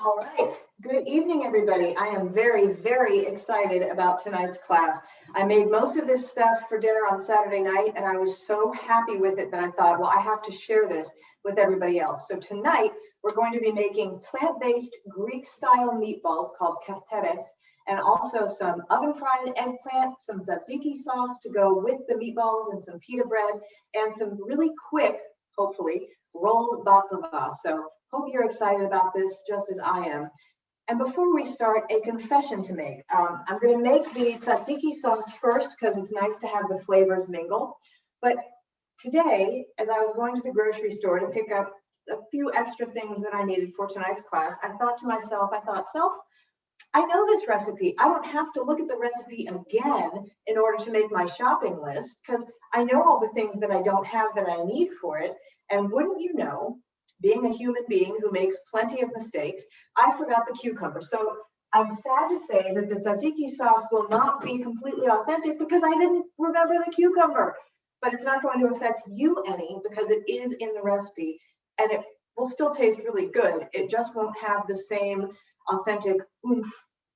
All right. Good evening, everybody. I am very, very excited about tonight's class. I made most of this stuff for dinner on Saturday night, and I was so happy with it that I thought, well, I have to share this with everybody else. So tonight, we're going to be making plant-based Greek-style meatballs called keftedes, and also some oven-fried eggplant, some tzatziki sauce to go with the meatballs, and some pita bread, and some really quick, hopefully, rolled baklava. So hope you're excited about this just as I am. And before we start, a confession to make. I'm going to make the tzatziki sauce first because it's nice to have the flavors mingle. But today, as I was going to the grocery store to pick up a few extra things that I needed for tonight's class, I thought to myself, I know this recipe. I don't have to look at the recipe again in order to make my shopping list because I know all the things that I don't have that I need for it. And wouldn't you know, being a human being who makes plenty of mistakes, I forgot the cucumber. So I'm sad to say that the tzatziki sauce will not be completely authentic because I didn't remember the cucumber. But it's not going to affect you any because it is in the recipe and it will still taste really good. It just won't have the same authentic oomph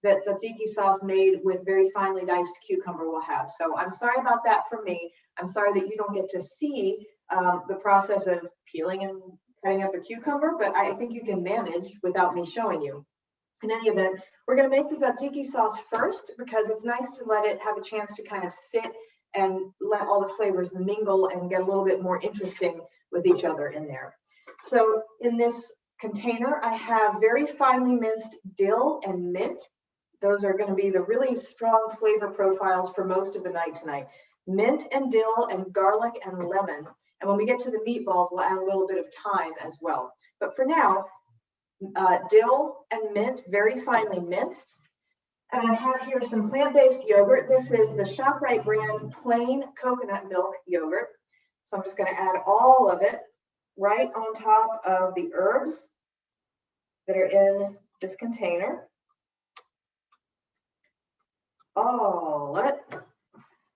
that tzatziki sauce made with very finely diced cucumber will have. So I'm sorry about that for me. I'm sorry that you don't get to see the process of peeling and cutting up a cucumber, but I think you can manage without me showing you. In any event, we're going to make the tzatziki sauce first because it's nice to let it have a chance to kind of sit and let all the flavors mingle and get a little bit more interesting with each other in there. So in this container, I have very finely minced dill and mint. Those are going to be the really strong flavor profiles for most of the night tonight. Mint and dill and garlic and lemon. And when we get to the meatballs, we'll add a little bit of thyme as well. But for now, dill and mint, very finely minced. And I have here some plant-based yogurt. This is the ShopRite brand plain coconut milk yogurt. So I'm just going to add all of it right on top of the herbs that are in this container. All of it.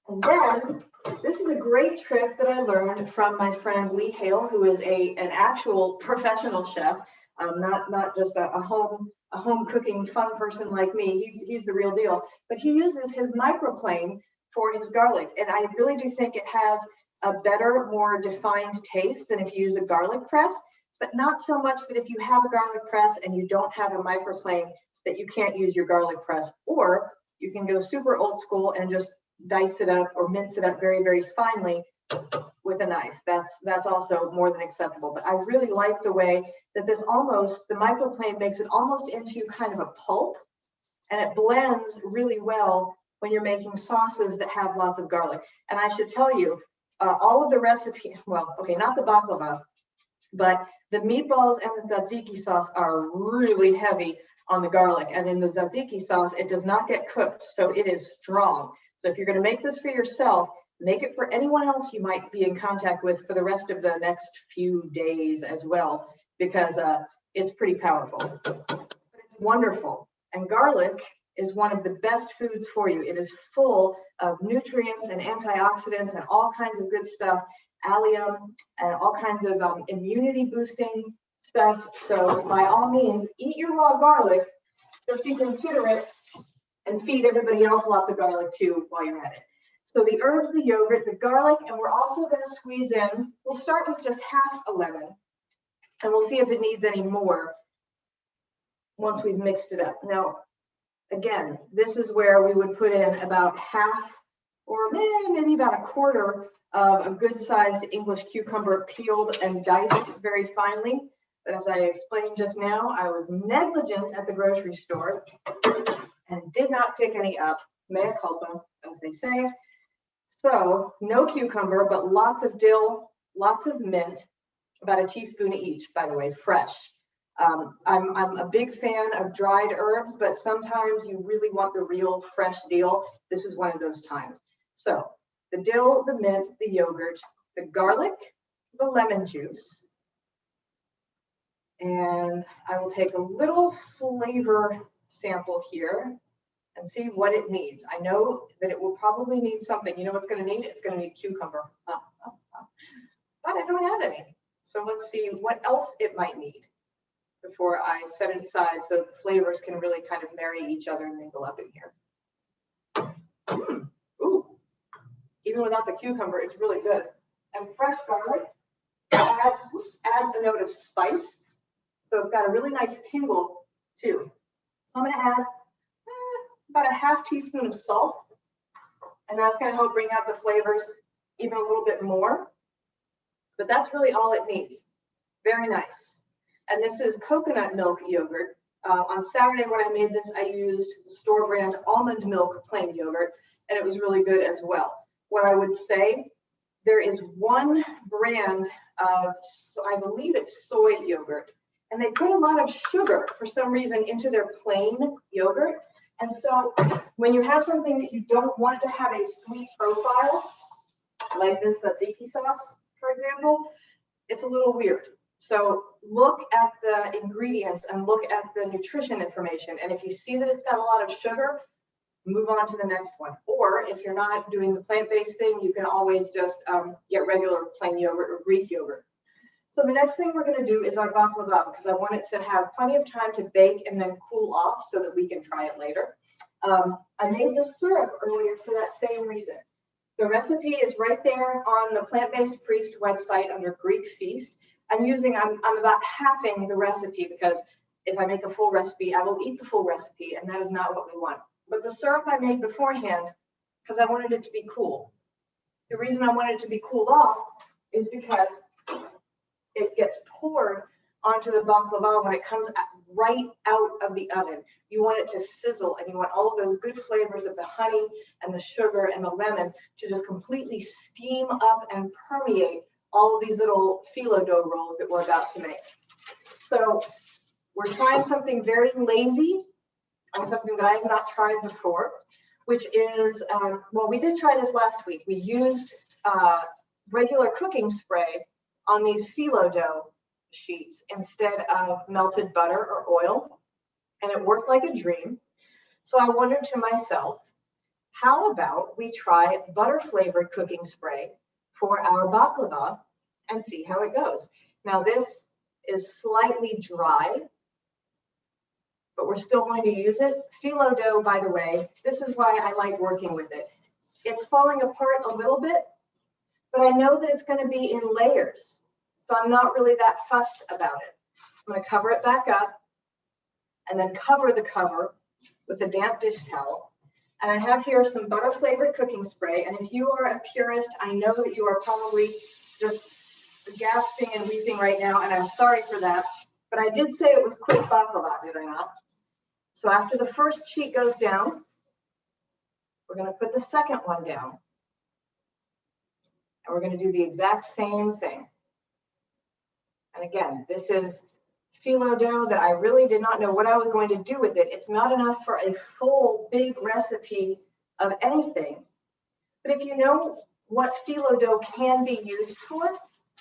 And then this is a great trick that I learned from my friend Lee Hale, who is an actual professional chef, not just a home cooking fun person like me. He's the real deal. But he uses his microplane for his garlic, and I really do think it has a better, more defined taste than if you use a garlic press. But not so much that if you have a garlic press and you don't have a microplane that you can't use your garlic press, or you can go super old school and just dice it up or mince it up very, very finely with a knife. That's also more than acceptable. But I really like the way that the microplane makes it almost into kind of a pulp, and it blends really well when you're making sauces that have lots of garlic. And I should tell you, all of the recipes, well, okay, not the baklava, but the meatballs and the tzatziki sauce are really heavy on the garlic. And in the tzatziki sauce, it does not get cooked, so it is strong. So if you're going to make this for yourself, make it for anyone else you might be in contact with for the rest of the next few days as well, because it's pretty powerful. But it's wonderful. And garlic is one of the best foods for you. It is full of nutrients and antioxidants and all kinds of good stuff, allium and all kinds of immunity boosting stuff. So by all means, eat your raw garlic, just be considerate and feed everybody else lots of garlic too while you're at it. So the herbs, the yogurt, the garlic, and we're also going to squeeze in, we'll start with just half a lemon, and we'll see if it needs any more once we've mixed it up. Now, again, this is where we would put in about half or maybe about a quarter of a good-sized English cucumber peeled and diced very finely. But as I explained just now, I was negligent at the grocery store and did not pick any up, mea culpa, as they say. So no cucumber, but lots of dill, lots of mint, about a teaspoon each, by the way, fresh. I'm a big fan of dried herbs, but sometimes you really want the real fresh deal. This is one of those times. So the dill, the mint, the yogurt, the garlic, the lemon juice. And I will take a little flavor sample here and see what it needs. I know that it will probably need something. You know what's going to need? It's going to need cucumber. But I don't have any. So let's see what else it might need. before I set it aside so the flavors can really kind of marry each other and mingle up in here. Ooh, even without the cucumber, it's really good. And fresh garlic adds a note of spice. So it's got a really nice tingle too. So I'm going to add about a half teaspoon of salt, and that's going to help bring out the flavors even a little bit more. But that's really all it needs. Very nice. And this is coconut milk yogurt. On Saturday when I made this, I used store brand almond milk plain yogurt, and it was really good as well. What I would say, there is one brand of, I believe it's soy yogurt, and they put a lot of sugar for some reason into their plain yogurt. And so when you have something that you don't want to have a sweet profile, like this tzatziki sauce, for example, it's a little weird. So look at the ingredients and look at the nutrition information. And if you see that it's got a lot of sugar, move on to the next one. Or if you're not doing the plant-based thing, you can always just get regular plain yogurt or Greek yogurt. So the next thing we're going to do is our baklava, because I want it to have plenty of time to bake and then cool off so that we can try it later. I made the syrup earlier for that same reason. The recipe is right there on the Plant-Based Priest website under Greek Feast. I'm about halving the recipe, because if I make a full recipe, I will eat the full recipe, and that is not what we want. But the syrup I made beforehand, because I wanted it to be cool. The reason I wanted it to be cooled off is because it gets poured onto the baklava when it comes right out of the oven. You want it to sizzle, and you want all of those good flavors of the honey and the sugar and the lemon to just completely steam up and permeate all of these little phyllo dough rolls that we're about to make. So we're trying something very lazy and something that I have not tried before, which is, well, we did try this last week. We used regular cooking spray on these phyllo dough sheets instead of melted butter or oil, and it worked like a dream. So I wondered to myself, how about we try butter flavored cooking spray for our baklava and see how it goes. Now this is slightly dry, but we're still going to use it. Phyllo dough, by the way, this is why I like working with it. It's falling apart a little bit, but I know that it's going to be in layers. So I'm not really that fussed about it. I'm going to cover it back up and then cover the cover with a damp dish towel. And I have here some butter flavored cooking spray. And if you are a purist, I know that you are probably just gasping and weeping right now, and I'm sorry for that. But I did say it was quick baklava, did I not? So after the first sheet goes down, we're going to put the second one down. And we're going to do the exact same thing. And again, this is phyllo dough that I really did not know what I was going to do with it. It's not enough for a full big recipe of anything. But if you know what phyllo dough can be used for,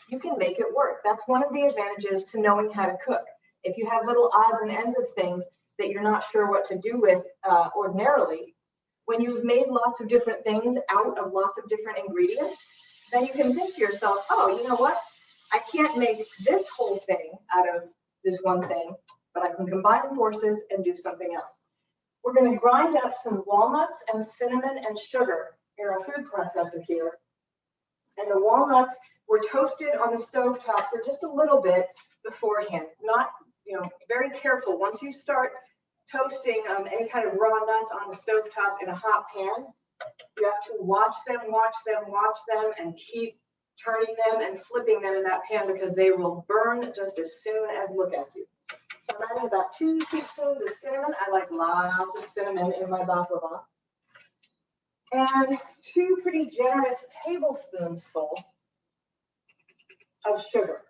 you can make it work. That's one of the advantages to knowing how to cook. If you have little odds and ends of things that you're not sure what to do with ordinarily, when you've made lots of different things out of lots of different ingredients, then you can think to yourself, oh, you know what? I can't make this whole thing out of this one thing, but I can combine forces and do something else. We're going to grind up some walnuts and cinnamon and sugar in our food processor here. And the walnuts were toasted on the stovetop for just a little bit beforehand. Not, very careful. Once you start toasting any kind of raw nuts on the stovetop in a hot pan, you have to watch them, and keep turning them and flipping them in that pan, because they will burn just as soon as look at you. So I'm adding about 2 teaspoons of cinnamon. I like lots of cinnamon in my baklava. And 2 pretty generous tablespoons full of sugar.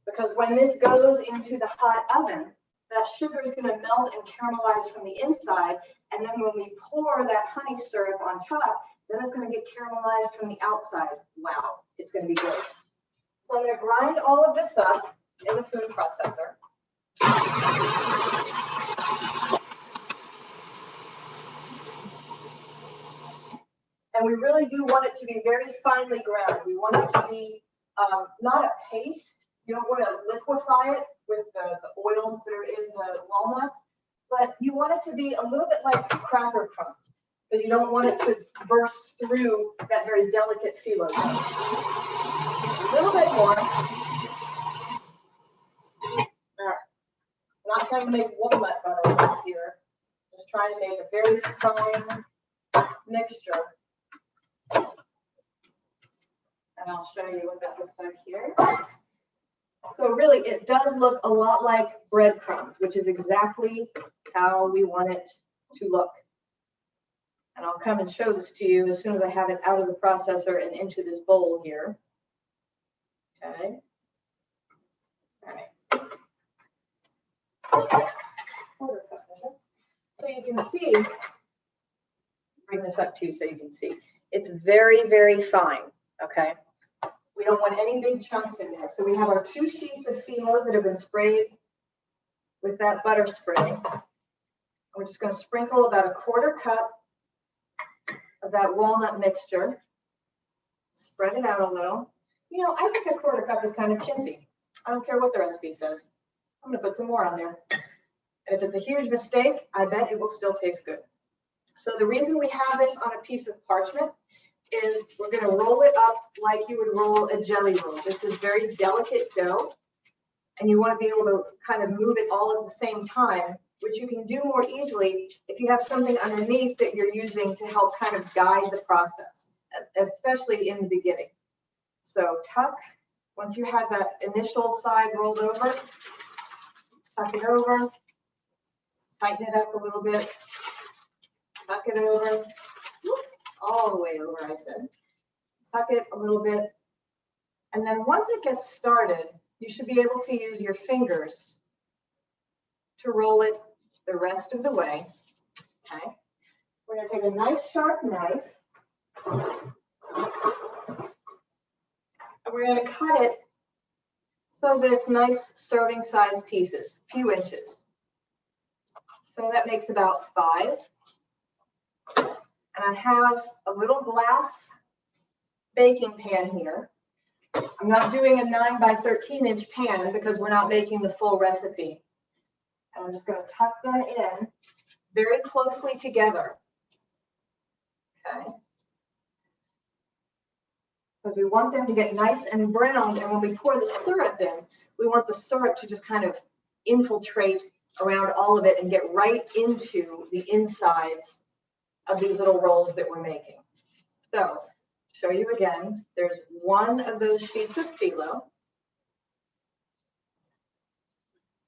Because when this goes into the hot oven, that sugar is going to melt and caramelize from the inside. And then when we pour that honey syrup on top, then it's going to get caramelized from the outside. Wow, it's going to be good. So I'm going to grind all of this up in the food processor. And we really do want it to be very finely ground. We want it to be not a paste. You don't want to liquefy it with the oils that are in the walnuts, but you want it to be a little bit like cracker crumbs, because you don't want it to burst through that very delicate phyllo dough. A little bit more. All right. I'm not trying to make walnut butter here. Just trying to make a very fine mixture. And I'll show you what that looks like here. So really, it does look a lot like breadcrumbs, which is exactly how we want it to look. And I'll come and show this to you as soon as I have it out of the processor and into this bowl here. Okay. All right. So you can see, bring this up too so you can see. It's very, very fine, okay? We don't want any big chunks in there. So we have our 2 sheets of phyllo that have been sprayed with that butter spray. We're just going to sprinkle about a 1/4 cup of that walnut mixture. Spread it out a little. You know, I think a 1/4 cup is kind of chintzy. I don't care what the recipe says. I'm going to put some more on there. And if it's a huge mistake, I bet it will still taste good. So the reason we have this on a piece of parchment is we're going to roll it up like you would roll a jelly roll. This is very delicate dough, and you want to be able to kind of move it all at the same time, which you can do more easily if you have something underneath that you're using to help kind of guide the process, especially in the beginning. So tuck, once you have that initial side rolled over, tuck it over, tighten it up a little bit, tuck it over, all the way over, I said. Tuck it a little bit. And then once it gets started, you should be able to use your fingers to roll it the rest of the way. Okay. We're going to take a nice sharp knife. And we're going to cut it so that it's nice serving size pieces, a few inches. So that makes about 5. And I have a little glass baking pan here. I'm not doing a 9 by 13 inch pan because we're not making the full recipe. And I'm just going to tuck them in very closely together. Okay. Because we want them to get nice and browned. And when we pour the syrup in, we want the syrup to just kind of infiltrate around all of it and get right into the insides of these little rolls that we're making. So, show you again, there's 1 of those sheets of phyllo,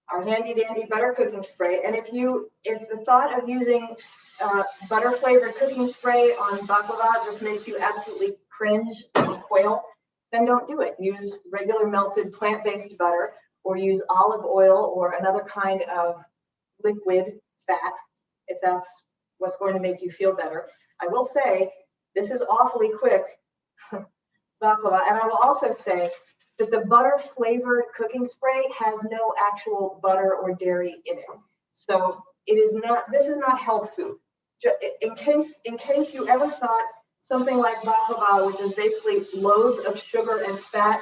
our handy dandy butter cooking spray. And if the thought of using butter flavored cooking spray on baklava just makes you absolutely cringe and quail, then don't do it. Use regular melted plant-based butter, or use olive oil or another kind of liquid fat, if that's what's going to make you feel better. I will say this is awfully quick baklava, and I will also say that the butter flavored cooking spray has no actual butter or dairy in it. So it is not, this is not health food. In case you ever thought something like baklava, which is basically loads of sugar and fat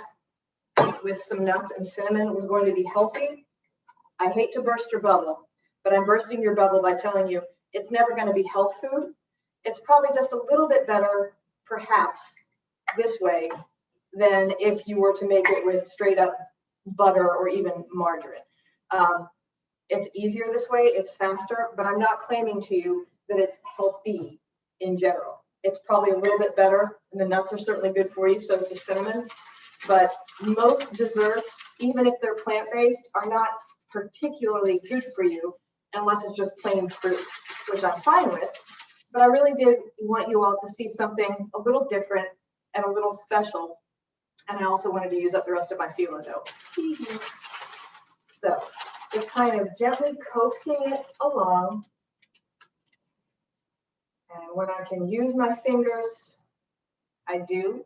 with some nuts and cinnamon, was going to be healthy, I hate to burst your bubble, but I'm bursting your bubble by telling you it's never going to be health food. It's probably just a little bit better, perhaps, this way than if you were to make it with straight up butter or even margarine. It's easier this way, it's faster, but I'm not claiming to you that it's healthy in general. It's probably a little bit better, and the nuts are certainly good for you, so is the cinnamon. But most desserts, even if they're plant-based, are not particularly good for you unless it's just plain fruit, which I'm fine with. But I really did want you all to see something a little different and a little special. And I also wanted to use up the rest of my phyllo dough. So just kind of gently coaxing it along. And when I can use my fingers, I do.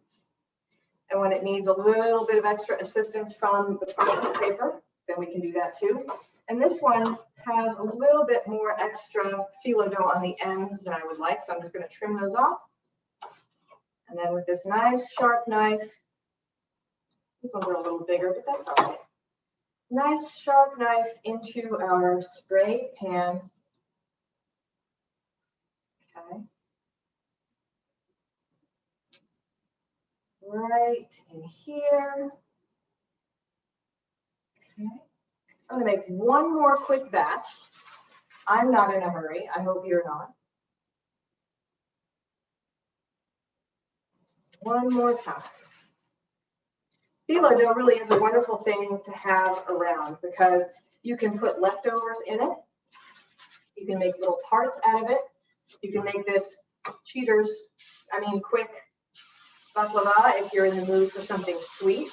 And when it needs a little bit of extra assistance from the parchment paper, then we can do that too. And this one has a little bit more extra phyllo dough on the ends than I would like, so I'm just going to trim those off. And then with this nice sharp knife, these ones are a little bigger, but that's all right. nice sharp knife into our spray pan. Okay. Right in here. Okay. I'm going to make one more quick batch. I'm not in a hurry. I hope you're not. One more time. Phyllo dough really is a wonderful thing to have around because you can put leftovers in it. You can make little tarts out of it. You can make this quick baklava if you're in the mood for something sweet.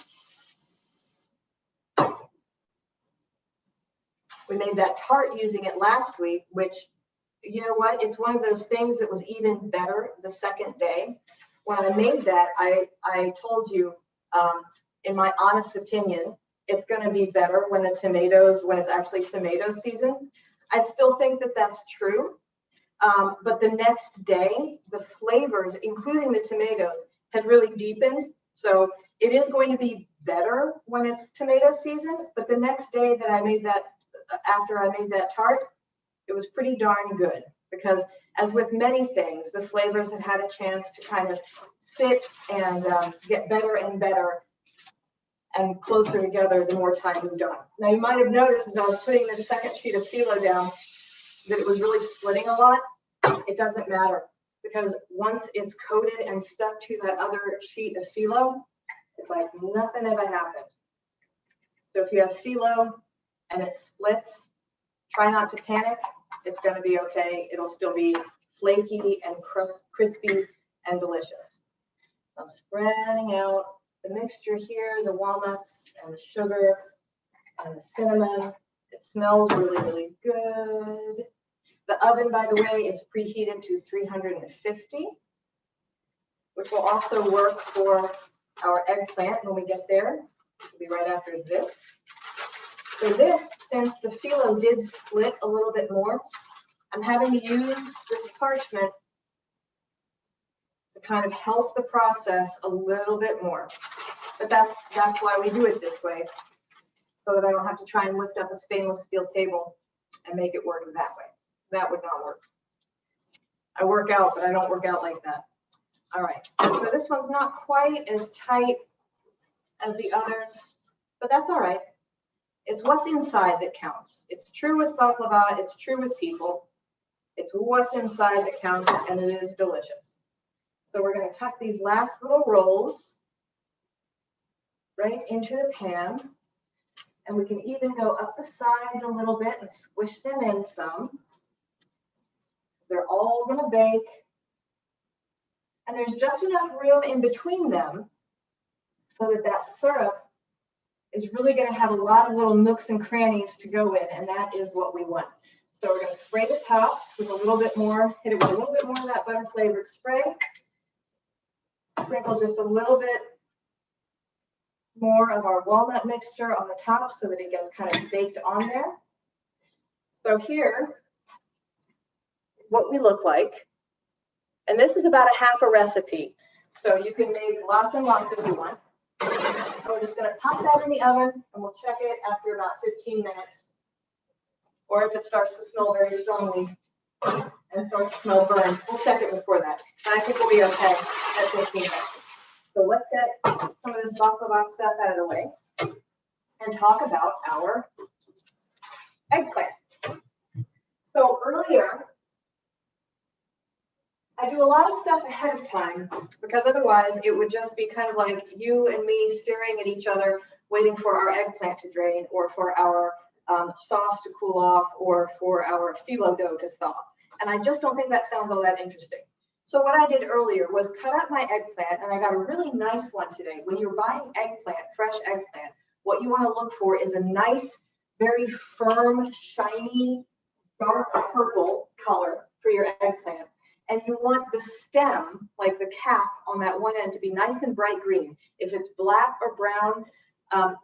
We made that tart using it last week, which, you know what, it's one of those things that was even better the second day. When I made that, I told you, in my honest opinion, it's going to be better when it's actually tomato season. I still think that that's true. But the next day, the flavors, including the tomatoes, had really deepened. So it is going to be better when it's tomato season. But the next day that I made that, after I made that tart, it was pretty darn good. Because as with many things, the flavors had a chance to kind of sit and get better and better and closer together the more time moved on. Now you might have noticed as I was putting the second sheet of phyllo down that it was really splitting a lot. It doesn't matter because once it's coated and stuck to that other sheet of phyllo, it's like nothing ever happened. So if you have phyllo and it splits, try not to panic. It's going to be okay. It'll still be flaky and crispy and delicious. So I'm spreading out the mixture here, the walnuts and the sugar and the cinnamon. It smells really, really good. The oven, by the way, is preheated to 350, which will also work for our eggplant when we get there. It'll be right after this. So this, since the phyllo did split a little bit more, I'm having to use this parchment to kind of help the process a little bit more. But that's why we do it this way, so that I don't have to try and lift up a stainless steel table and make it work that way. That would not work. I work out, but I don't work out like that. All right, so this one's not quite as tight as the others, but that's all right. It's what's inside that counts. It's true with baklava, it's true with people. It's what's inside that counts, and it is delicious. So we're going to tuck these last little rolls right into the pan, and we can even go up the sides a little bit and squish them in some. They're all going to bake, and there's just enough room in between them so that that syrup is really going to have a lot of little nooks and crannies to go in, and that is what we want. So we're going to spray the top with a little bit more, hit it with a little bit more of that butter flavored spray. Sprinkle just a little bit more of our walnut mixture on the top so that it gets kind of baked on there. So here, what we look like, and this is about a half a recipe. So you can make lots and lots if you want. And we're just going to pop that in the oven, and we'll check it after about 15 minutes. Or if it starts to smell very strongly and starts to smell burned, we'll check it before that. And I think we'll be okay at 15 minutes. So let's get some of this baklava stuff out of the way and talk about our eggplant. So earlier, I do a lot of stuff ahead of time because otherwise it would just be kind of like you and me staring at each other, waiting for our eggplant to drain or for our sauce to cool off or for our phyllo dough to thaw. And I just don't think that sounds all that interesting. So what I did earlier was cut up my eggplant, and I got a really nice one today. When you're buying eggplant, fresh eggplant, what you want to look for is a nice, very firm, shiny, dark purple color for your eggplant. And you want the stem, like the cap on that one end, to be nice and bright green. If it's black or brown,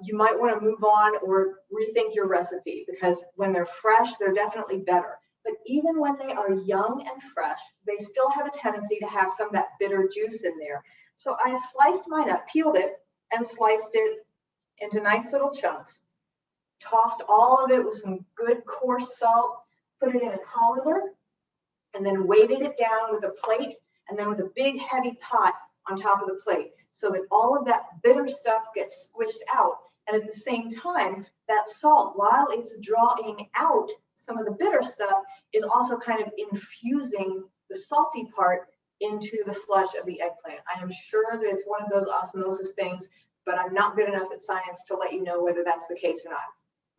you might want to move on or rethink your recipe, because when they're fresh, they're definitely better. But even when they are young and fresh, they still have a tendency to have some of that bitter juice in there. So I sliced mine up, peeled it, and sliced it into nice little chunks. tossed all of it with some good coarse salt, put it in a colander, and then weighted it down with a plate, and then with a big heavy pot on top of the plate, so that all of that bitter stuff gets squished out. And at the same time, that salt, while it's drawing out some of the bitter stuff, is also kind of infusing the salty part into the flesh of the eggplant. I am sure that it's one of those osmosis things, but I'm not good enough at science to let you know whether that's the case or not.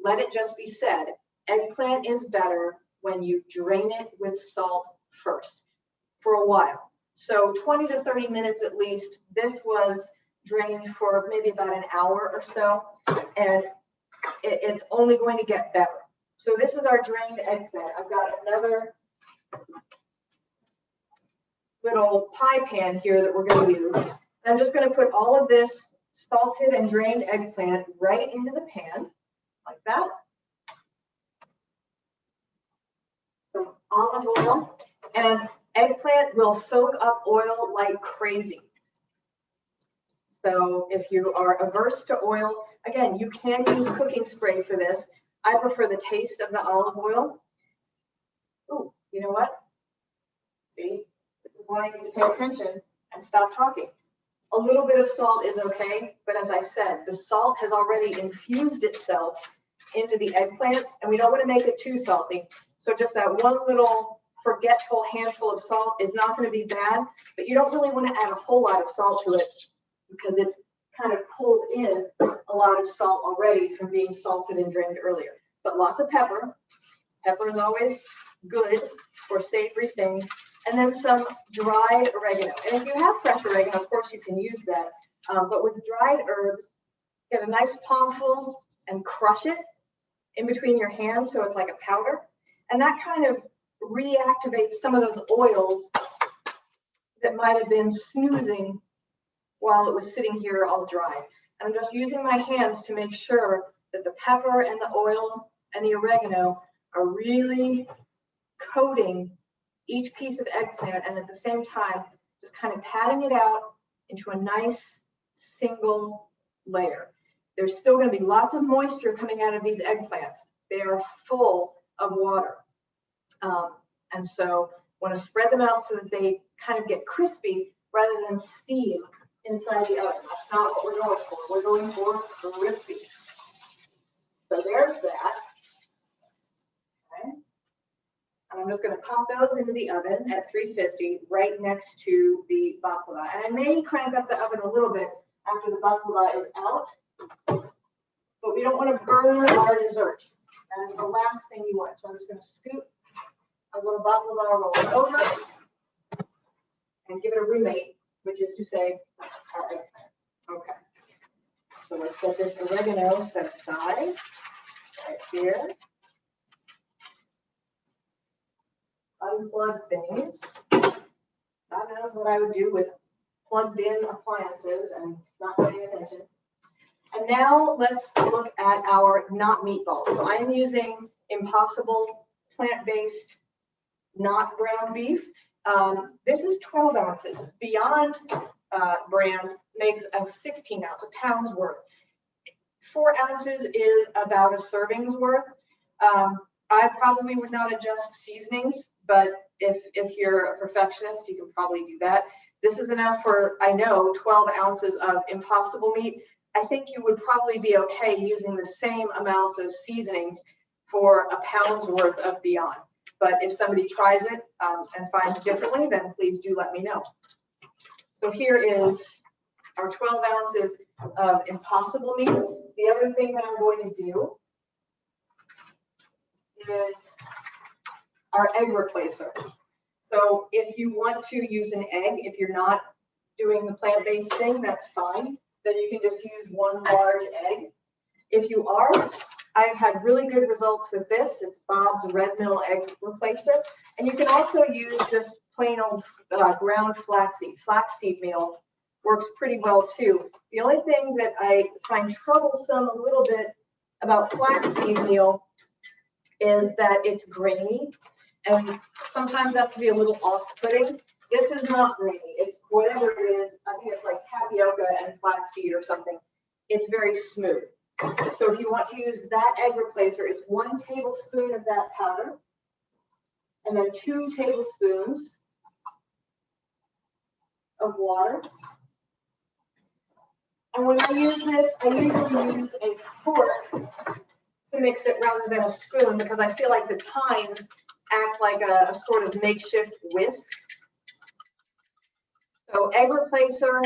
Let it just be said, eggplant is better when you drain it with salt first for a while. So 20 to 30 minutes at least. This was drained for maybe about an hour or so, and it's only going to get better. So this is our drained eggplant. I've got another little pie pan here that we're going to use. And I'm just going to put all of this salted and drained eggplant right into the pan, like that. Some olive oil, and eggplant will soak up oil like crazy. So if you are averse to oil, again, you can use cooking spray for this. I prefer the taste of the olive oil. Oh, you know what? See, this is why you need to pay attention and stop talking. A little bit of salt is okay, but as I said, the salt has already infused itself into the eggplant, and we don't want to make it too salty. So just that one little forgetful handful of salt is not going to be bad, but you don't really want to add a whole lot of salt to it because it's kind of pulled in a lot of salt already from being salted and drained earlier. But lots of pepper. Pepper is always good for savory things. And then some dried oregano. And if you have fresh oregano, of course you can use that. But with dried herbs, get a nice palmful and crush it in between your hands so it's like a powder. And that kind of reactivates some of those oils that might have been snoozing while it was sitting here all dry. And I'm just using my hands to make sure that the pepper and the oil and the oregano are really coating each piece of eggplant, and at the same time, just kind of patting it out into a nice single layer. There's still going to be lots of moisture coming out of these eggplants. They are full of water. And so I want to spread them out so that they kind of get crispy rather than steam inside the oven. That's not what we're going for. We're going for crispy. So there's that. Okay. And I'm just going to pop those into the oven at 350 right next to the baklava. And I may crank up the oven a little bit after the baklava is out, but we don't want to burn our dessert. That is the last thing you want. So I'm just going to scoop a little baklava, roll it over, and give it a roommate, which is to say our eggplant. Okay. So let's get this oregano set aside right here. Unplug things. God knows what I would do with plugged in appliances and not paying attention. And now let's look at our not meatballs. So I'm using Impossible plant-based, not ground beef. This is 12 ounces. Beyond brand makes a 16 ounce, a pound's worth. 4 ounces is about a serving's worth. I probably would not adjust seasonings, but if you're a perfectionist, you can probably do that. This is enough for, I know, 12 ounces of Impossible meat. I think you would probably be okay using the same amounts of seasonings for a pound's worth of Beyond. But if somebody tries it and finds differently, then please do let me know. So here is our 12 ounces of Impossible meat. The other thing that I'm going to do is our egg replacer. So if you want to use an egg, if you're not doing the plant-based thing, that's fine. Then you can just use one large egg. If you are, I've had really good results with this. It's Bob's Red Mill Egg Replacer. And you can also use just plain old ground flaxseed. Flaxseed meal works pretty well too. The only thing that I find troublesome a little bit about flaxseed meal is that it's grainy, and sometimes that can be a little off-putting. This is not grainy. It's whatever it is. I think it's like tapioca and flaxseed or something. It's very smooth. So if you want to use that egg replacer, it's 1 tablespoon of that powder, and then 2 tablespoons of water. And when I use this, I usually use a fork to mix it rather than a spoon, because I feel like the thyme act like a sort of makeshift whisk. So egg replacer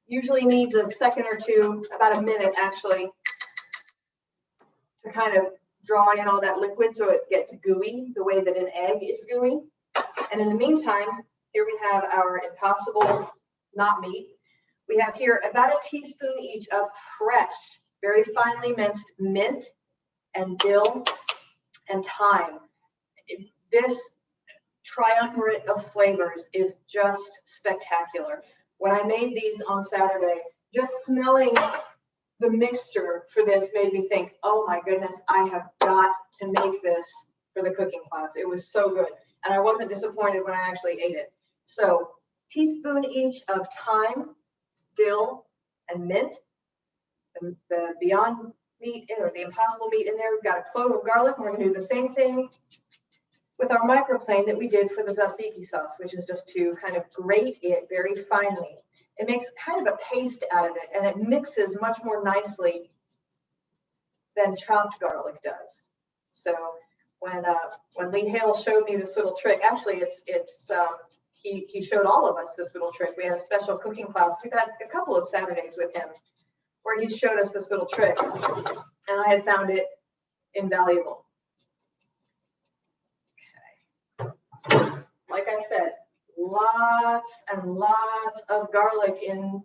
usually needs a second or two, about a minute actually, to kind of draw in all that liquid so it gets gooey the way that an egg is gooey. And in the meantime, here we have our Impossible knot meat. We have here about a teaspoon each of fresh, very finely minced mint and dill and thyme. This triumvirate of flavors is just spectacular. When I made these on Saturday, just smelling the mixture for this made me think, oh my goodness, I have got to make this for the cooking class. It was so good. And I wasn't disappointed when I actually ate it. So teaspoon each of thyme, dill, and mint. The Beyond meat or the Impossible meat in there. We've got a clove of garlic, and we're going to do the same thing with our microplane that we did for the tzatziki sauce, which is just to kind of grate it very finely. It makes kind of a paste out of it, and it mixes much more nicely than chopped garlic does. So when Lee Hale showed me this little trick, actually he showed all of us this little trick. We had a special cooking class. We've had a couple of Saturdays with him where he showed us this little trick, and I had found it invaluable. Okay. Like I said, lots and lots of garlic in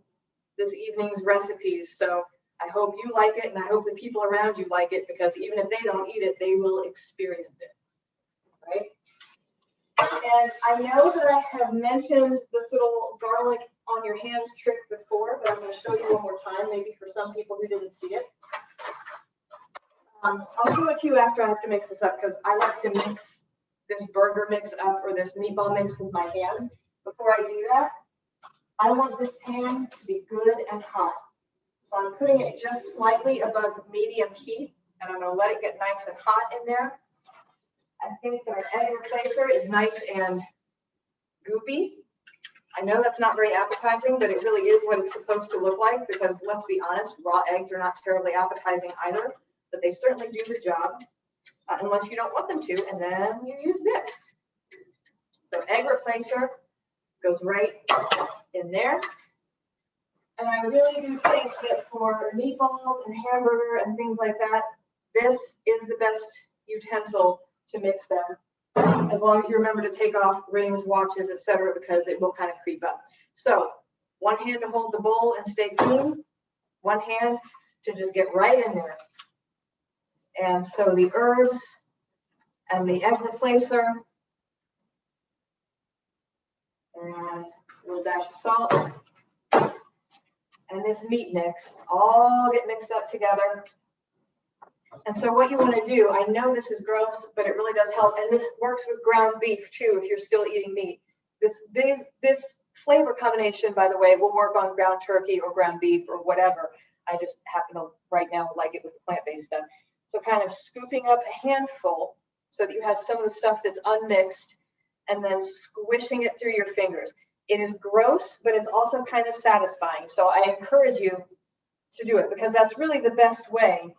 this evening's recipes. So I hope you like it, and I hope the people around you like it, because even if they don't eat it, they will experience it, right? And I know that I have mentioned this little garlic on your hands trick before, but I'm going to show you one more time, maybe for some people who didn't see it. I'll show it to you after I have to mix this up, because I like to mix this burger mix up or this meatball mix with my hand. Before I do that, I want this pan to be good and hot. So I'm putting it just slightly above medium heat, and I'm going to let it get nice and hot in there. I think that our egg replacer is nice and goopy. I know that's not very appetizing, but it really is what it's supposed to look like, because let's be honest, raw eggs are not terribly appetizing either, but they certainly do the job, unless you don't want them to, and then you use this. So egg replacer goes right in there. And I really do think that for meatballs and hamburger and things like that, this is the best utensil to mix them, as long as you remember to take off rings, watches, etc., because it will kind of creep up. So one hand to hold the bowl and stay clean, one hand to just get right in there. And so the herbs and the egg replacer, and a little dash of salt, and this meat mix all get mixed up together. And so what you want to do, I know this is gross, but it really does help. And this works with ground beef too, if you're still eating meat. This flavor combination, by the way, will work on ground turkey or ground beef or whatever. I just happen to right now like it with the plant-based stuff. So kind of scooping up a handful so that you have some of the stuff that's unmixed, and then squishing it through your fingers. It is gross, but it's also kind of satisfying. So I encourage you to do it, because that's really the best way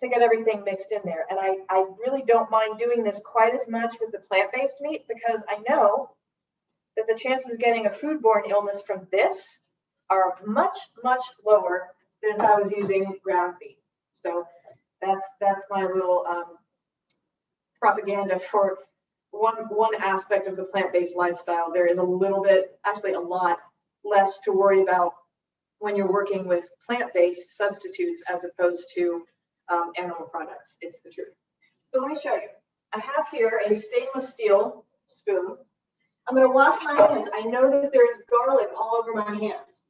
to get everything mixed in there. And I really don't mind doing this quite as much with the plant-based meat, because I know that the chances of getting a foodborne illness from this are much, much lower than if I was using ground beef. So that's my little propaganda for one aspect of the plant-based lifestyle. There is a little bit, actually a lot less to worry about when you're working with plant-based substitutes as opposed to animal products. It's the truth. So let me show you. I have here a stainless steel spoon. I'm going to wash my hands. I know that there's garlic all over my hands,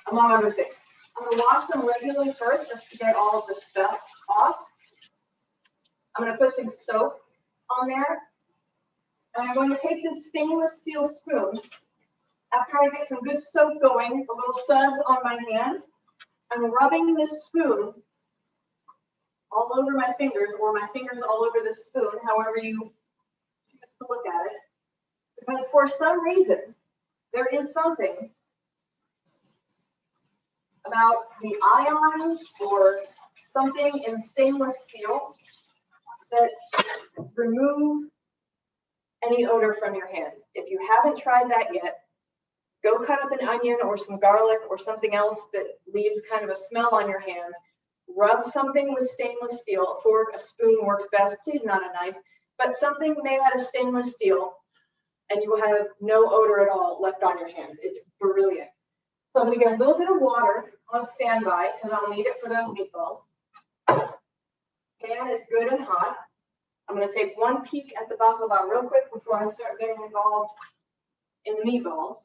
among other things. I'm going to wash them regularly first, just to get all of the stuff off. I'm going to put some soap on there. And I'm going to take this stainless steel spoon. After I get some good soap going, a little suds on my hands, I'm rubbing this spoon all over my fingers, or my fingers all over the spoon, however you choose to look at it. Because for some reason, there is something about the ions or something in stainless steel that remove any odor from your hands. If you haven't tried that yet, go cut up an onion or some garlic or something else that leaves kind of a smell on your hands. Rub something with stainless steel. A fork, a spoon works best. Please not a knife, but something made out of stainless steel, and you will have no odor at all left on your hands. It's brilliant. So I'm going to get a little bit of water on standby because I'll need it for those meatballs. Pan is good and hot. I'm going to take one peek at the baklava real quick before I start getting involved in the meatballs.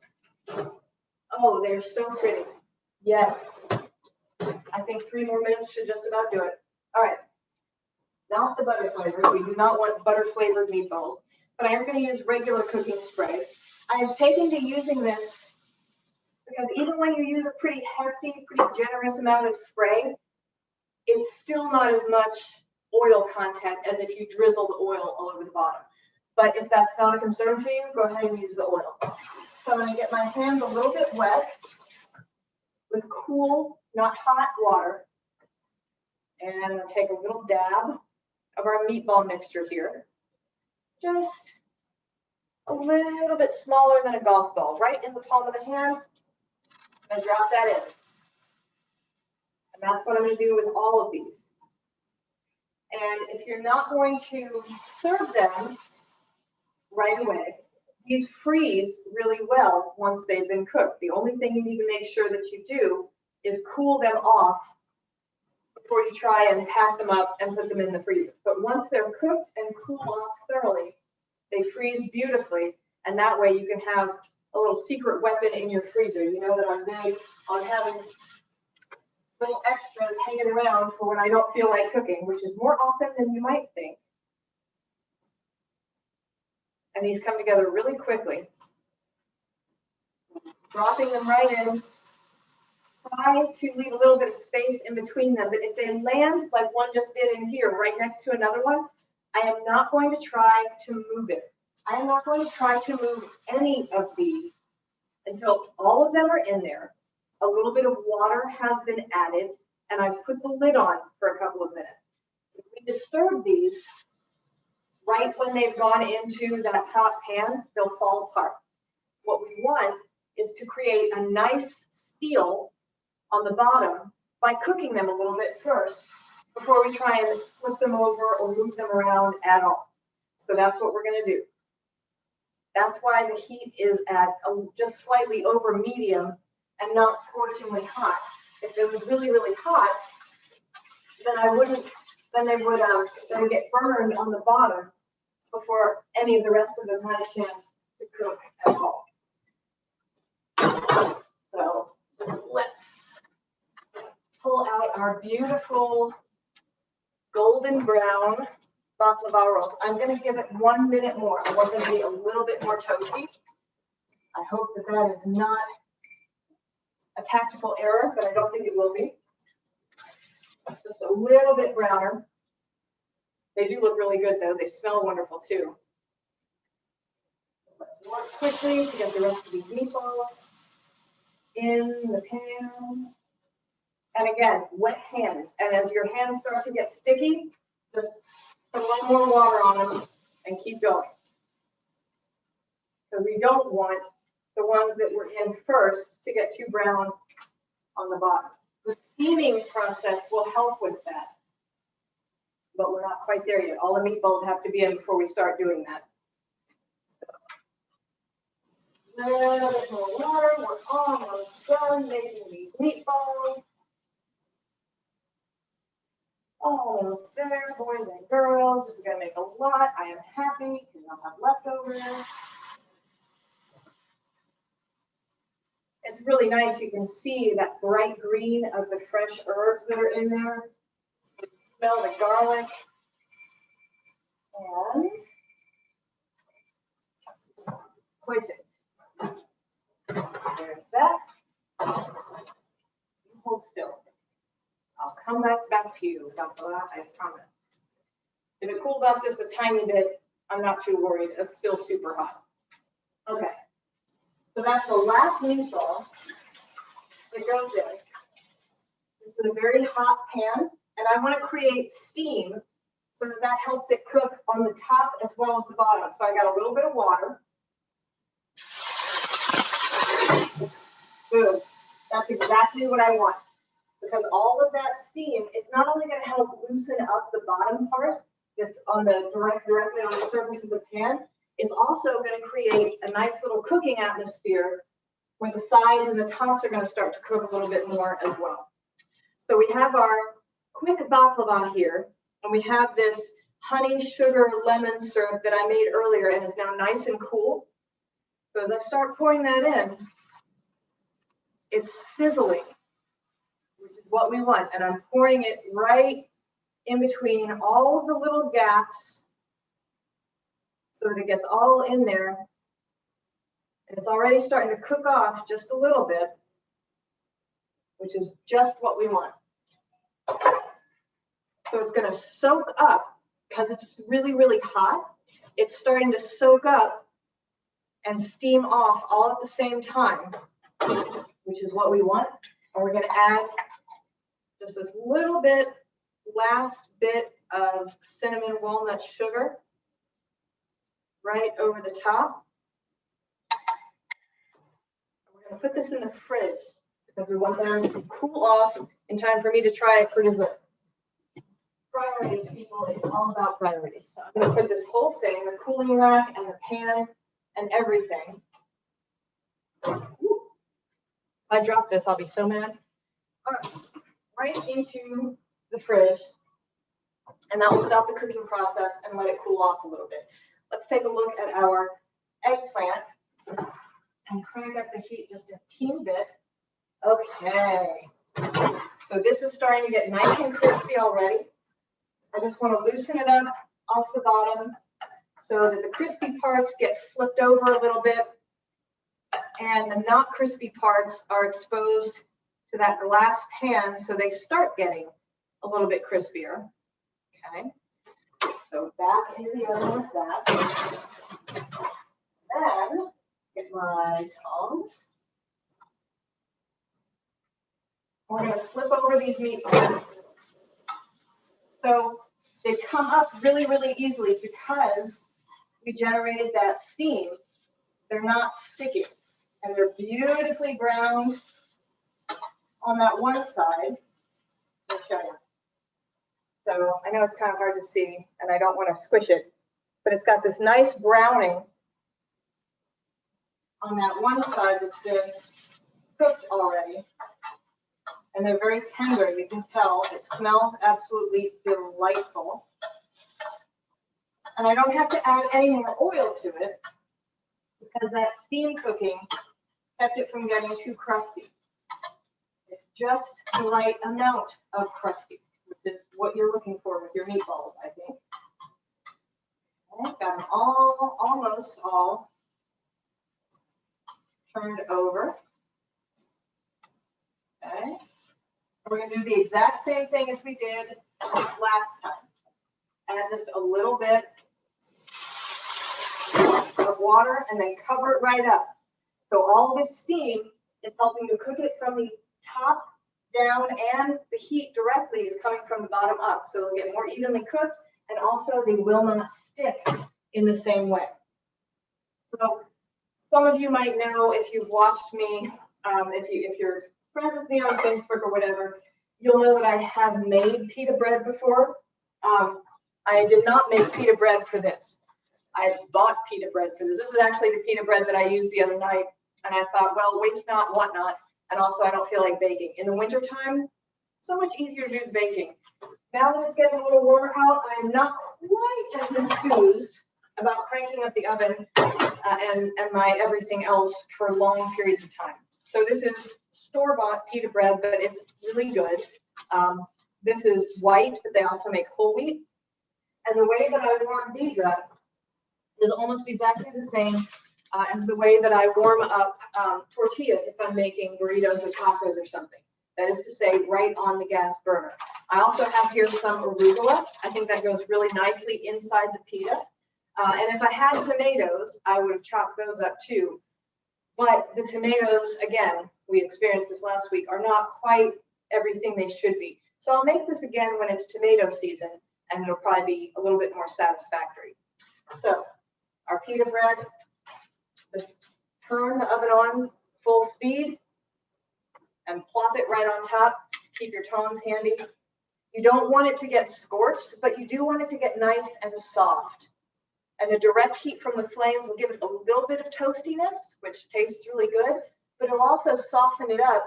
Oh, they're so pretty. Yes. I think 3 more minutes should just about do it. All right. Not the butter flavored. We do not want butter flavored meatballs, but I am going to use regular cooking spray. I have taken to using this because even when you use a pretty hefty, pretty generous amount of spray, it's still not as much oil content as if you drizzle the oil all over the bottom. But if that's not a concern for you, go ahead and use the oil. So I'm going to get my hands a little bit wet with cool, not hot water. And I'm going to take a little dab of our meatball mixture here. Just a little bit smaller than a golf ball, right in the palm of the hand. And drop that in. And that's what I'm going to do with all of these. And if you're not going to serve them right away, these freeze really well once they've been cooked. The only thing you need to make sure that you do is cool them off before you try and pack them up and put them in the freezer. But once they're cooked and cool off thoroughly, they freeze beautifully. And that way you can have a little secret weapon in your freezer. You know that I'm big on having little extras hanging around for when I don't feel like cooking, which is more often than you might think. And these come together really quickly. Dropping them right in. Try to leave a little bit of space in between them, but if they land like one just did in here, right next to another one, I am not going to try to move it. I am not going to try to move any of these until all of them are in there. A little bit of water has been added, and I've put the lid on for a couple of minutes. If we disturb these right when they've gone into that hot pan, they'll fall apart. What we want is to create a nice seal on the bottom by cooking them a little bit first before we try and flip them over or move them around at all. So that's what we're going to do. That's why the heat is at just slightly over medium and not scorchingly hot. If it was really, really hot, then they would get burned on the bottom before any of the rest of them had a chance to cook at all. So let's pull out our beautiful golden brown baklava rolls. I'm going to give it 1 minute more. I want them to be a little bit more toasty. I hope that that is not a tactical error, but I don't think it will be. Just a little bit browner. They do look really good, though. They smell wonderful, too. Let's work quickly to get the rest of these meatballs in the pan. And again, wet hands. And as your hands start to get sticky, just put a little more water on them and keep going. Because we don't want the ones that were in first to get too brown on the bottom. The steaming process will help with that. But we're not quite there yet. All the meatballs have to be in before we start doing that. A little bit more water. We're almost done making these meatballs. Almost there, boys and girls. This is going to make a lot. I am happy because I'll have leftovers. It's really nice. You can see that bright green of the fresh herbs that are in there. You can smell the garlic. And perfect. There's that. Hold still. you, baklava, I promise. If it cools off just a tiny bit, I'm not too worried. It's still super hot. Okay, so that's the last meatball that goes in. This is a very hot pan, and I want to create steam so that that helps it cook on the top as well as the bottom. So I got a little bit of water. Good. That's exactly what I want. Because all of that steam, it's not only going to help loosen up the bottom part that's on the directly on the surface of the pan, it's also going to create a nice little cooking atmosphere where the sides and the tops are going to start to cook a little bit more as well. So we have our quick baklava here, and we have this honey, sugar, lemon syrup that I made earlier and is now nice and cool. So as I start pouring that in, it's sizzling, which is what we want. And I'm pouring it right in between all of the little gaps so that it gets all in there. And it's already starting to cook off just a little bit, which is just what we want. So it's going to soak up because it's really, really hot. It's starting to soak up and steam off all at the same time, which is what we want. And we're going to add just this little bit, last bit of cinnamon walnut sugar right over the top. We're going to put this in the fridge because we want them to cool off in time for me to try it for dessert. Priorities, people, it's all about priorities. So I'm going to put this whole thing, the cooling rack and the pan and everything. Ooh. If I drop this, I'll be so mad. All right, right into the fridge, and that will stop the cooking process and let it cool off a little bit. Let's take a look at our eggplant and crank up the heat just a teeny bit. Okay, so this is starting to get nice and crispy already. I just want to loosen it up off the bottom so that the crispy parts get flipped over a little bit and the not crispy parts are exposed to that glass pan so they start getting a little bit crispier. Okay, so back into the oven with that. Then get my tongs. We're going to flip over these meatballs. So they come up really, really easily because we generated that steam. They're not sticky, and they're beautifully browned on that one side. I'll show you. So I know it's kind of hard to see, and I don't want to squish it, but it's got this nice browning on that one side that's been cooked already. And they're very tender, you can tell. It smells absolutely delightful. And I don't have to add any more oil to it because that steam cooking kept it from getting too crusty. It's just the right amount of crusty, which is what you're looking for with your meatballs, I think. Okay, got them all, almost all turned over. Okay. We're going to do the exact same thing as we did last time. Add just a little bit of water and then cover it right up. So all this steam is helping to cook it from the top down, and the heat directly is coming from the bottom up. So it'll get more evenly cooked, and also they will not stick in the same way. So some of you might know, if you've watched me, if you're friends with me on Facebook or whatever, you'll know that I have made pita bread before. I did not make pita bread for this. I bought pita bread for this. This is actually the pita bread that I used the other night. And I thought, well, waste not, want not. And also, I don't feel like baking. In the wintertime, so much easier to do the baking. Now that it's getting a little warmer out, I am not quite as enthused about cranking up the oven and my everything else for long periods of time. So this is store-bought pita bread, but it's really good. This is white, but they also make whole wheat. And the way that I warm these up is almost exactly the same as the way that I warm up tortillas if I'm making burritos or tacos or something. That is to say, right on the gas burner. I also have here some arugula. I think that goes really nicely inside the pita. And if I had tomatoes, I would have chopped those up too. But the tomatoes, again, we experienced this last week, are not quite everything they should be. So I'll make this again when it's tomato season, and it'll probably be a little bit more satisfactory. So our pita bread, let's turn the oven on full speed and plop it right on top. Keep your tongs handy. You don't want it to get scorched, but you do want it to get nice and soft. And the direct heat from the flames will give it a little bit of toastiness, which tastes really good, but it'll also soften it up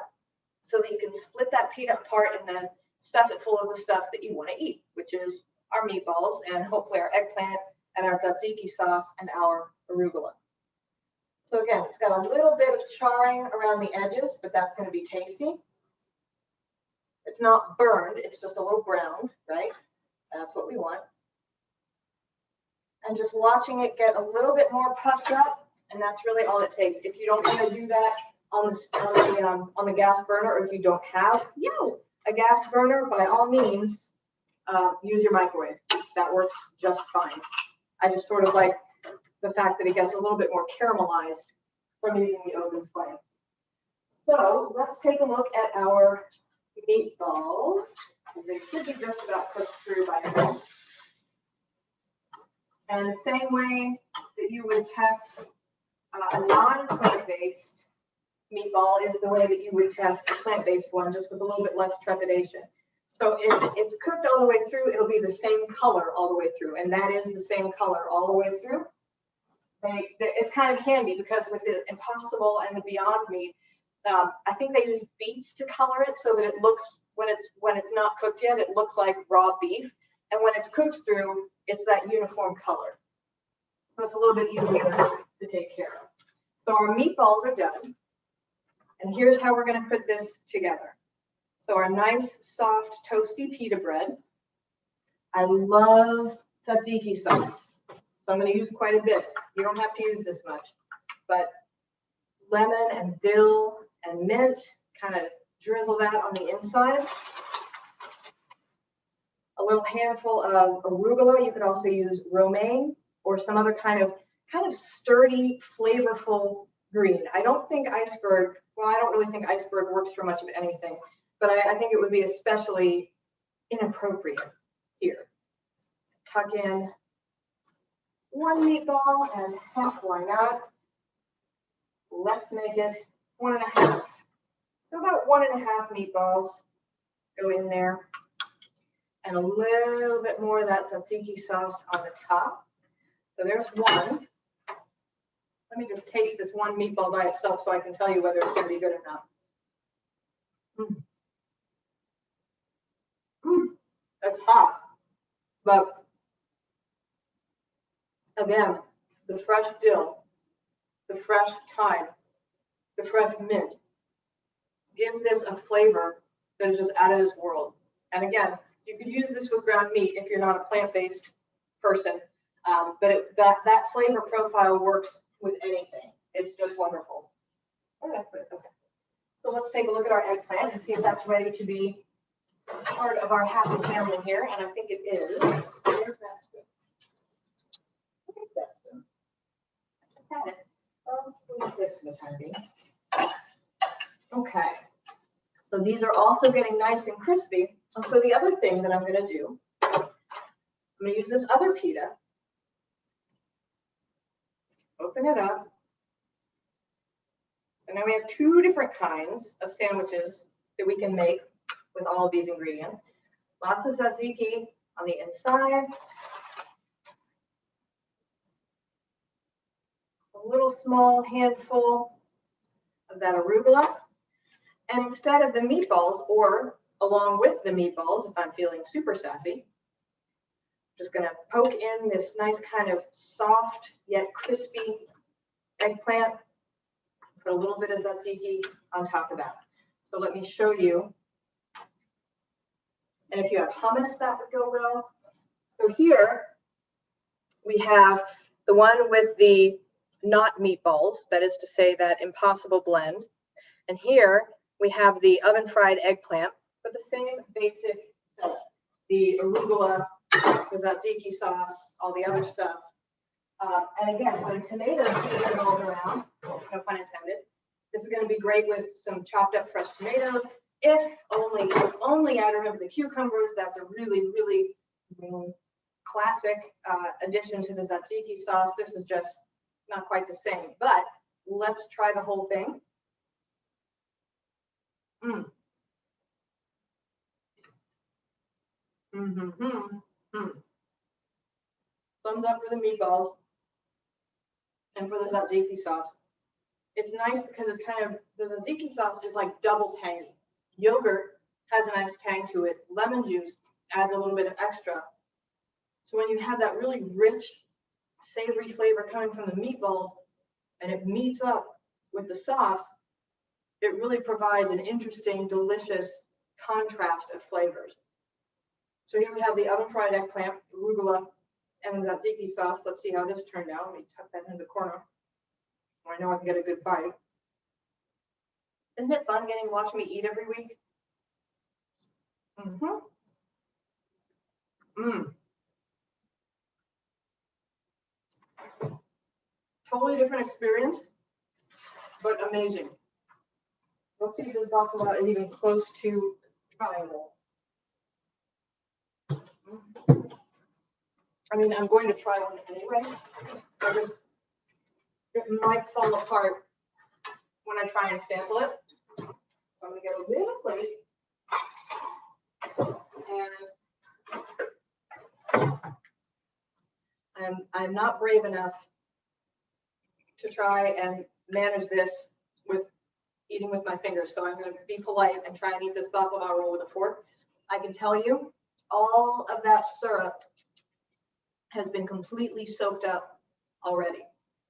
so that you can split that pita apart and then stuff it full of the stuff that you want to eat, which is our meatballs and hopefully our eggplant and our tzatziki sauce and our arugula. So again, it's got a little bit of charring around the edges, but that's going to be tasty. It's not burned, it's just a little browned, right? That's what we want. And just watching it get a little bit more puffed up, and that's really all it takes. If you don't want to do that on the gas burner, or if you don't have a gas burner, by all means, use your microwave. That works just fine. I just sort of like the fact that it gets a little bit more caramelized from using the open flame. So let's take a look at our meatballs. They should be just about cooked through by now. And the same way that you would test a non-plant-based meatball is the way that you would test a plant-based one, just with a little bit less trepidation. So if it's cooked all the way through, it'll be the same color all the way through, and that is the same color all the way through. It's kind of handy because with the Impossible and the Beyond Meat, I think they use beets to color it so that it looks, when it's not cooked yet, it looks like raw beef, and when it's cooked through, it's that uniform color. So it's a little bit easier to take care of. So our meatballs are done, and here's how we're going to put this together. So our nice, soft, toasty pita bread. I love tzatziki sauce, so I'm going to use quite a bit. You don't have to use this much, but lemon and dill and mint, kind of drizzle that on the inside. A little handful of arugula. You could also use romaine or some other kind of sturdy, flavorful green. I don't think iceberg, well, I don't really think iceberg works for much of anything, but I think it would be especially inappropriate here. Tuck in one meatball and half, why not? Let's make it 1.5. So about 1.5 meatballs go in there. And a little bit more of that tzatziki sauce on the top. So there's one. Let me just taste this one meatball by itself so I can tell you whether it's going to be good or not. It's hot. But again, the fresh dill, the fresh thyme, the fresh mint gives this a flavor that is just out of this world. And again, you could use this with ground meat if you're not a plant-based person, but that flavor profile works with anything. It's just wonderful. Okay. So let's take a look at our eggplant and see if that's ready to be part of our happy family here. And I think it is. Where's that spoon? Where's that spoon? I just had it. We'll use this for the time being. Okay. So these are also getting nice and crispy. And so the other thing that I'm going to do, I'm going to use this other pita, open it up, and now we have 2 different kinds of sandwiches that we can make with all of these ingredients. Lots of tzatziki on the inside, a little small handful of that arugula, and instead of the meatballs, or along with the meatballs, if I'm feeling super sassy, I'm just going to poke in this nice kind of soft yet crispy eggplant, put a little bit of tzatziki on top of that. So let me show you. And if you have hummus, that would go well. So here we have the one with the not meatballs, that is to say that Impossible blend. And here We have the oven fried eggplant, but the same basic setup. The arugula, the tzatziki sauce, all the other stuff. And again, when tomatoes are rolled around, no pun intended, this is going to be great with some chopped up fresh tomatoes. If only I remember the cucumbers, that's a really, really classic addition to the tzatziki sauce. This is just not quite the same, but let's try the whole thing. Thumbs up for the meatballs and for the tzatziki sauce. It's nice because it's kind of, the tzatziki sauce is like double tangy. Yogurt has a nice tang to it. Lemon juice adds a little bit of extra. So when you have that really rich, savory flavor coming from the meatballs and it meets up with the sauce, it really provides an interesting, delicious contrast of flavors. So here we have the oven fried eggplant, arugula, and the tzatziki sauce. Let's see how this turned out. Let me tuck that into the corner. I know I can get a good bite. Isn't it fun getting to watch me eat every week? Totally different experience, but amazing. Let's see if this baklava is even close to tryable. I mean, I'm going to try one anyway. It might fall apart when I try and sample it. So I'm going to get a little plate. And I'm not brave enough to try and manage this with eating with my fingers. So I'm going to be polite and try and eat this baklava roll with a fork. I can tell you, all of that syrup has been completely soaked up already.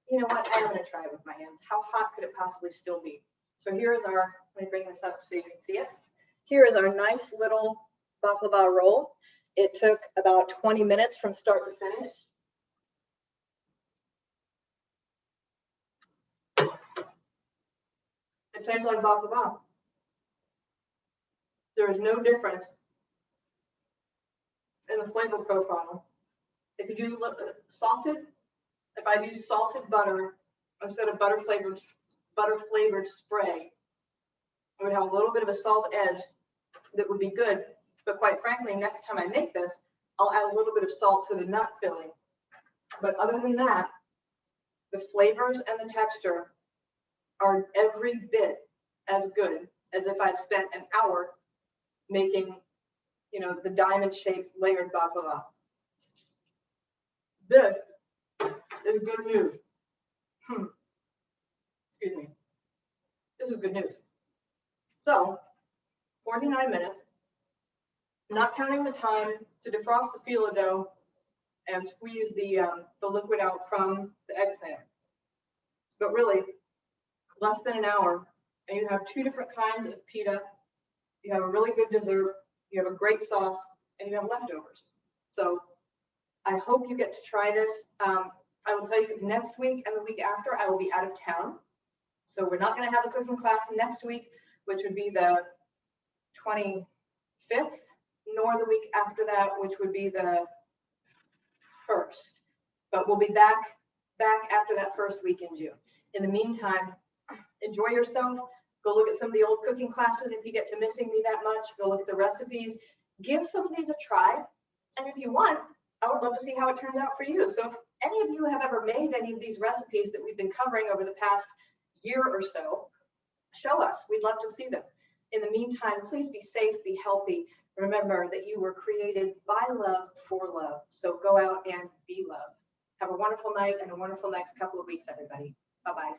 You know what? I'm going to try it with my hands. How hot could it possibly still be? So here is our, let me bring this up so you can see it. Here is our nice little baklava roll. It took about 20 minutes from start to finish. It tastes like baklava. There is no difference in the flavor profile. If you use a little salted, if I use salted butter instead of butter flavored spray, it would have a little bit of a salt edge that would be good. But quite frankly, next time I make this, I'll add a little bit of salt to the nut filling. But other than that, the flavors and the texture are every bit as good as if I spent an hour making, you know, the diamond-shaped layered baklava. This is good news. Excuse me. This is good news. So, 49 minutes, not counting the time to defrost the phyllo dough and squeeze the liquid out from the eggplant. But really, less than an hour, and you have two different kinds of pita. You have a really good dessert, you have a great sauce, and you have leftovers. So I hope you get to try this. I will tell you next week and the week after, I will be out of town. So we're not going to have a cooking class next week, which would be the 25th, nor the week after that, which would be the 1st. But we'll be back after that first week in June. In the meantime, enjoy yourself. Go look at some of the old cooking classes if you get to missing me that much. Go look at the recipes. Give some of these a try. And if you want, I would love to see how it turns out for you. So if any of you have ever made any of these recipes that we've been covering over the past year or so, show us. We'd love to see them. In the meantime, please be safe, be healthy. Remember that you were created by love for love. So go out and be love. Have a wonderful night and a wonderful next couple of weeks, everybody. Bye-bye.